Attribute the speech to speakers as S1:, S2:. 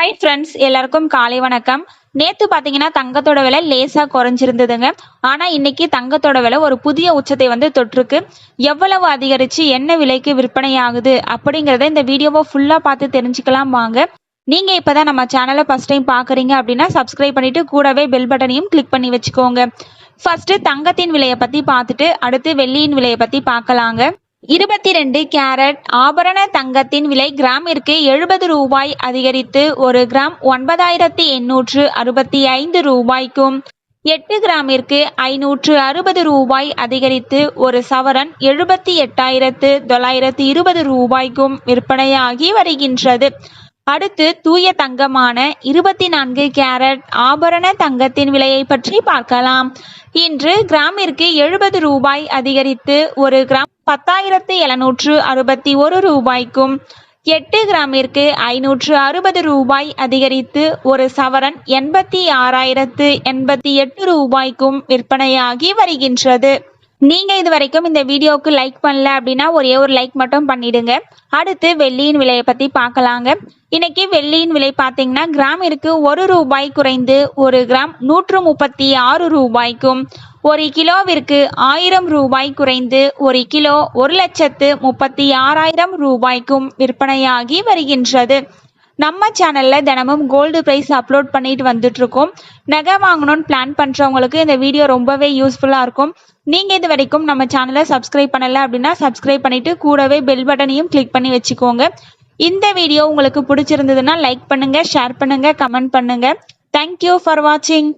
S1: Hi friends, எல்லாருக்கும் காலை வணக்கம். நேத்து பாத்தீங்கன்னா தங்கத்தோட விலை லேசா குறைஞ்சிருந்ததுங்க. ஆனா இன்னைக்கு தங்கத்தோட விலை ஒரு புதிய உச்சத்தை தொற்றுக்கு. எவ்வளவு அதிகரிச்சு என்ன விலைக்கு விற்பனை ஆகுது அப்படிங்கறத இந்த வீடியோவை ஃபுல்லா பார்த்து தெரிஞ்சுக்கலாம் வாங்க. நீங்க இப்பதான் நம்ம சேனலை ஃபர்ஸ்ட் டைம் பாக்குறீங்க அப்படின்னா சப்ஸ்கிரைப் பண்ணிட்டு கூடவே பெல் பட்டனையும் கிளிக் பண்ணி வச்சுக்கோங்க. ஃபர்ஸ்ட் தங்கத்தின் விலையை பத்தி பார்த்துட்டு அடுத்து வெள்ளியின் விலையை பத்தி பார்க்கலாங்க. 22 கேரட் ஆபரண தங்கத்தின் விலை கிராமிற்கு 70 ரூபாய் அதிகரித்து ஒரு கிராம் 9865 ரூபாய்க்கும், 8 கிராமிற்கு 560 ரூபாய் அதிகரித்து ஒரு சவரன் 78,920 ரூபாய்க்கும் விற்பனையாகி வருகின்றது. அடுத்து தூய தங்கமான 24 கேரட் ஆபரண தங்கத்தின் விலையை பற்றி பார்க்கலாம். இன்று கிராமிற்கு 70 ரூபாய் அதிகரித்து ஒரு கிராம் 10,761 ரூபாய்க்கும், 8 கிராமிற்கு 560 ரூபாய் அதிகரித்து ஒரு சவரன் 86,088 ரூபாய்க்கும் விற்பனையாகி வருகின்றது. நீங்க இது வரைக்கும் இந்த வீடியோவுக்கு லைக் பண்ணல அப்படின்னா ஒரே ஒரு லைக் மட்டும் பண்ணிடுங்க. அடுத்து வெள்ளியின் விலையை பத்தி பார்க்கலாங்க. இன்னைக்கு வெள்ளியின் விலை பார்த்தீங்கன்னா கிராமிற்கு 1 ரூபாய் குறைந்து ஒரு கிராம் 136 ரூபாய்க்கும், ஒரு கிலோவிற்கு 1000 ரூபாய் குறைந்து ஒரு கிலோ 1,36,000 ரூபாய்க்கும் விற்பனையாகி வருகின்றது. நம்ம சேனல்ல தினமும் கோல்டு பிரைஸ் அப்லோட் பண்ணிட்டு வந்துட்டு இருக்கோம். நகை வாங்கணும்னு பிளான் பண்றவங்களுக்கு இந்த வீடியோ ரொம்பவே யூஸ்ஃபுல்லா இருக்கும். நீங்க இது வரைக்கும் நம்ம சேனலை சப்ஸ்கிரைப் பண்ணல அப்படின்னா சப்ஸ்கிரைப் பண்ணிட்டு கூடவே பெல் பட்டனையும் கிளிக் பண்ணி வச்சுக்கோங்க. இந்த வீடியோ உங்களுக்கு பிடிச்சிருந்ததுன்னா லைக் பண்ணுங்க, ஷேர் பண்ணுங்க, கமெண்ட் பண்ணுங்க. தேங்க்யூ ஃபார் வாட்சிங்.